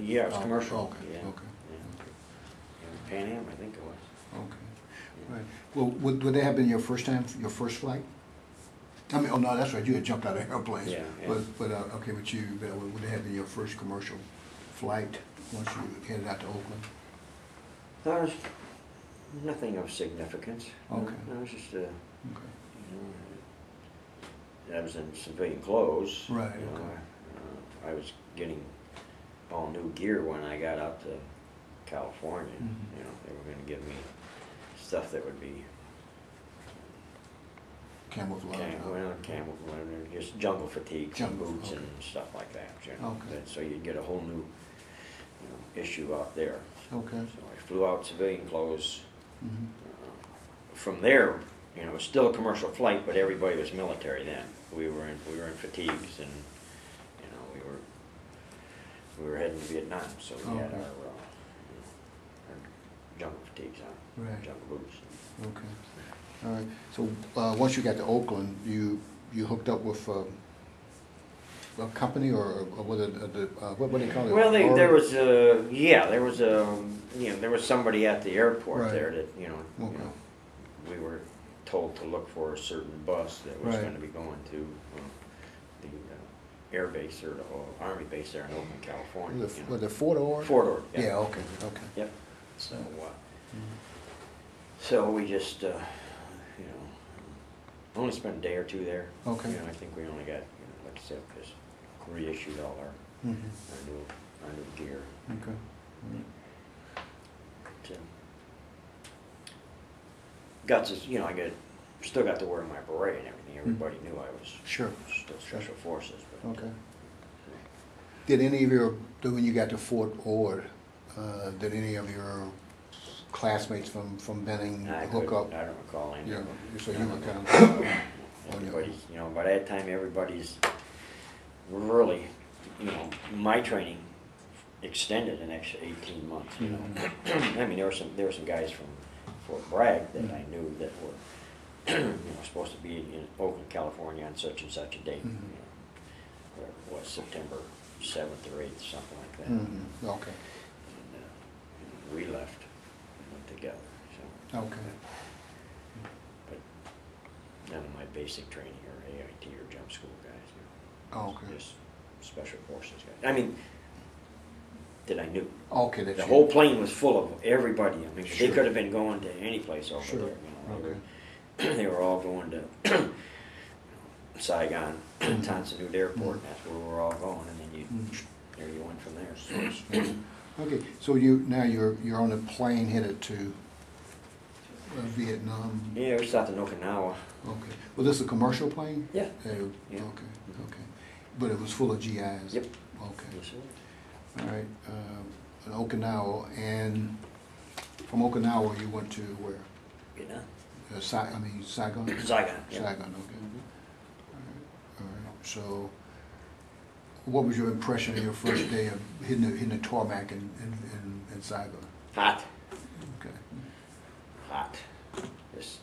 Yeah, it was commercial. Okay, Yeah. okay. Yeah. Pan Am, I think it was. Okay, right. Well, would that have been your first time, your first flight? I mean, oh no, that's right, you had jumped out of airplanes. Yeah, yeah. But, okay, but would that have been your first commercial flight once you headed out to Oakland? Nothing of significance. Okay. No, it was just, Okay. I was in civilian clothes. Right, You know, okay. I was getting all new gear when I got out to California. Mhm. You know, they were going to give me stuff that would be Camouflage. camouflage, just jungle fatigues and Jungle, boots okay. and stuff like that. You know. Okay. So you'd get a whole new issue out there. Okay. So I flew out civilian clothes. Mhm. From there, it was still a commercial flight, but everybody was military then. We were in fatigues, and we were heading to Vietnam, so we had Okay. our jungle fatigues on, Right. jungle boots. Okay. All right. So once you got to Oakland, you hooked up with a company or what do they call it? Well, there was somebody at the airport Right. there that Okay. we were told to look for a certain bus that was Right. going to be going to the air base or the army base there in Oakland, California. Was it Fort Ord? Fort Ord. Yeah. Yeah. Okay. Okay. Yep. So, so we just, only spent a day or two there. Okay. I think we only got, like I said, just reissued all our Mhm. our new gear. Okay. But, got to, still got to wear my beret and everything. Everybody knew I was Sure. still Special Forces. But, Okay. Did any of when you got to Fort Ord, did any of your classmates from Benning hook up? I don't recall any. Yeah, so you were kind of Everybody's, by that time, everybody's really, my training extended an extra 18 months. Mhm. I mean, there were some guys from Fort Bragg that I knew that were, supposed to be in Oakland, California on such and such a date. Mhm. Whatever it was, September 7th or 8th, something like that. Mhm. Okay. And, we left together. So. Okay. But none of my basic training or AIT or jump school guys. Okay. Just Special Forces guys. I mean, that I knew. Okay. The whole plane was full of everybody. I mean, Sure. they could have been going to any place over Sure. there. Okay. They were all going to Saigon, Tonsanute Airport. And that's where we were all going, and then there you went from there. So, Okay. So you're on a plane headed to Vietnam. yeah, we stopped in Okinawa. Okay. Was this a commercial plane? Yeah. Yeah. Yeah. Okay. Okay. But it was full of GIs. Yep. Okay. Yes, sir. All right. In Okinawa, and from Okinawa you went to where? Vietnam. Saigon. Saigon. Yeah. Saigon. Okay. All right. All right. So, what was your impression of your first day of hitting the tarmac in Saigon? Hot. Okay. Hot. Just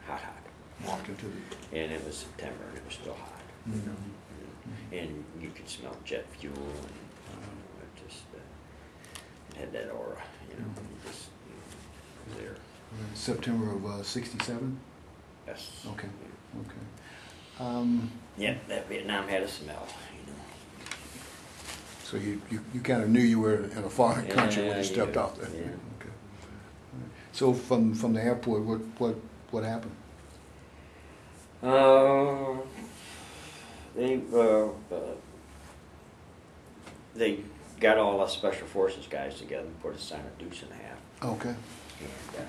hot. Walked into the. And it was September, and it was still hot. Mhm. And you could smell jet fuel, and it just it had that aura, you just there. September of '67. Yes. Okay. Yeah. Okay. Yeah, that Vietnam had a smell, So you kind of knew you were in a foreign country when you Yeah, stepped off there. yeah. Okay. All right. So from the airport, what happened? They got all us Special Forces guys together and put us on a deuce and a half, Okay. and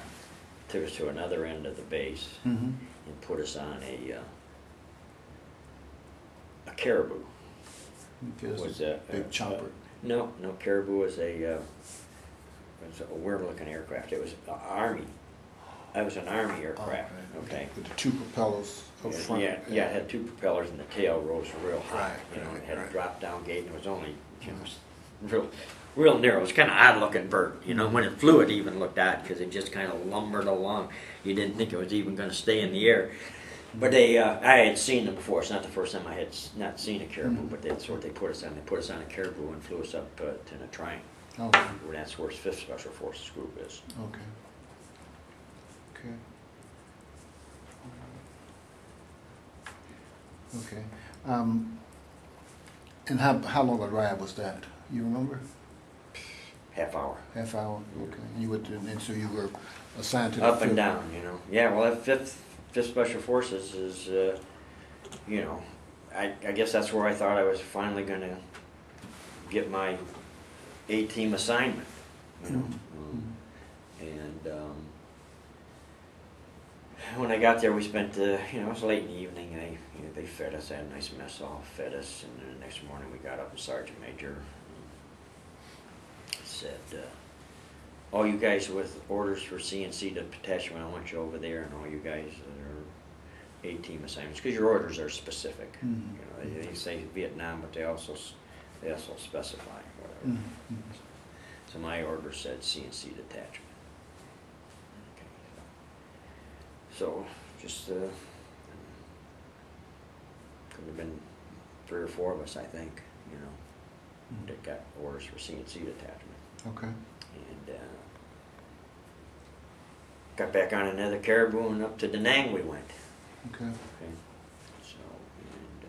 took us to another end of the base Mm-hmm. and put us on a caribou. Was a big chopper. No, caribou was a weird-looking aircraft. It was Army. That was an Army aircraft. Okay. With the two propellers up front. Yeah, it had two propellers and the tail rose real high. Right, It had right. a drop-down gate, and it was only real narrow. It was kind of odd-looking bird. When it flew, it even looked odd because it just kind of lumbered along. You didn't think it was even going to stay in the air. But they, I had seen them before. It's not the first time I had not seen a caribou, Mhm. but that's what they put us on. They put us on a caribou and flew us up to the triangle. Okay, Where that's where 5th Special Forces Group is. okay. Okay. Okay. And how long a drive was that? You remember? Half hour. Half hour? Okay. You went to, and so you were assigned to the Up and field. down, you know. Yeah, well, that 5th Special Forces is, you know, I guess that's where I thought I was finally going to get my A-team assignment, you know. And when I got there, we spent the, you know, it was late in the evening. They fed us, had a nice mess hall, fed us, and then the next morning we got up and Sergeant Major said, all you guys with orders for CNC detachment, I want you over there, and all you guys that are A-team assignments, because your orders are specific. Mhm. You know, they say Vietnam, but they also specify whatever. Mhm. So my order said CNC detachment. Okay, so just could have been 3 or 4 of us, I think, you know, that got orders for CNC detachment. Okay. And got back on another caribou and up to Da Nang we went. Okay. Okay. So, and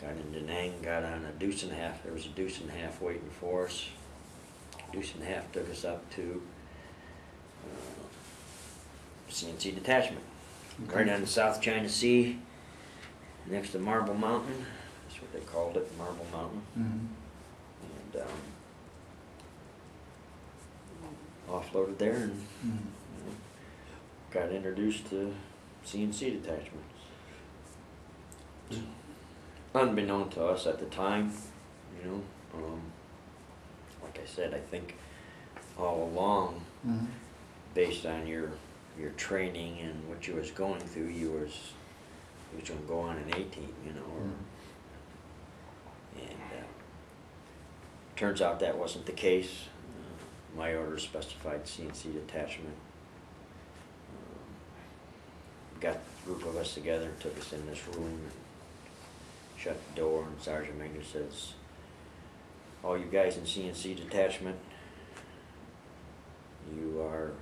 got in Da Nang, got on a deuce and a half. There was a deuce and a half waiting for us. Deuce and a half took us up to CNC detachment. Okay. Right on the South China Sea, next to Marble Mountain. That's what they called it, Marble Mountain. Mhm. And offloaded there and Mhm. you know, got introduced to CNC detachments. Unbeknown to us at the time, you know, like I said, I think all along, Mhm. based on your training and what you was going through, you was going to go on an A-team, you know, or, and turns out that wasn't the case. My order specified CNC detachment. Got a group of us together and took us in this room and shut the door, and Sergeant Major says, all you guys in CNC detachment, you are,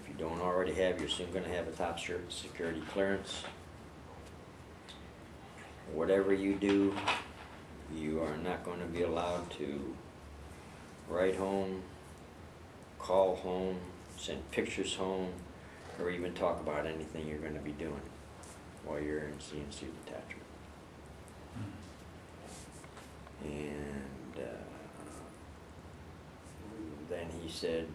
if you don't already have, you're soon going to have a top security clearance. Whatever you do, you are not going to be allowed to write home, call home, send pictures home, or even talk about anything you're going to be doing while you're in CNC detachment. And then he said,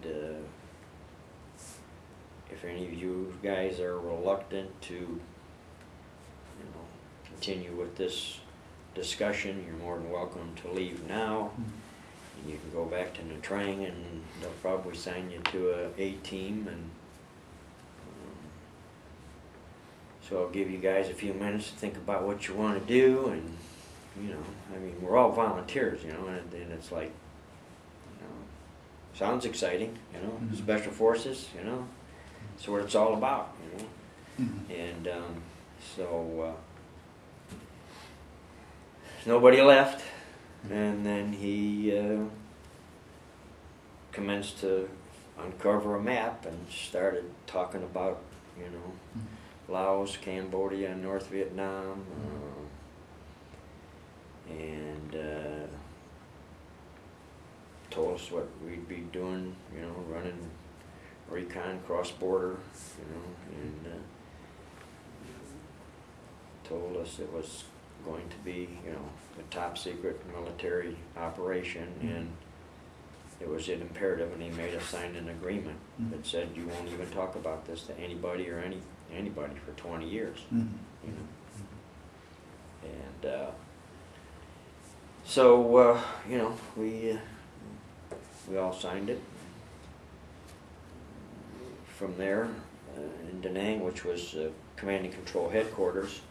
if any of you guys are reluctant to, you know, continue with this discussion, you're more than welcome to leave now. And you can go back to Nha Trang, and they'll probably sign you to a A-team. And so I'll give you guys a few minutes to think about what you want to do. And you know, I mean, we're all volunteers, you know, and it's like, you know, sounds exciting, you know, Special Forces, you know, that's what it's all about, you know. And so nobody left, and then he commenced to uncover a map and started talking about, you know, Laos, Cambodia, and North Vietnam, and told us what we'd be doing, you know, running recon cross-border, you know, and told us it was going to be, you know, a top secret military operation, and it was an imperative, and he made us sign an agreement that said you won't even talk about this to anybody or anybody for 20 years, you know. And so, you know, we all signed it. From there, in Da Nang, which was Command and Control Headquarters,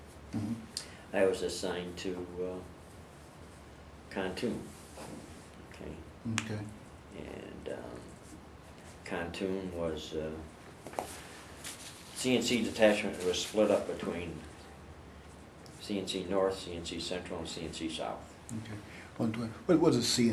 I was assigned to Khartoum. Okay. Okay. And Khartoum was CNC detachment was split up between CNC North, CNC Central, and CNC South. Okay. What was a CNC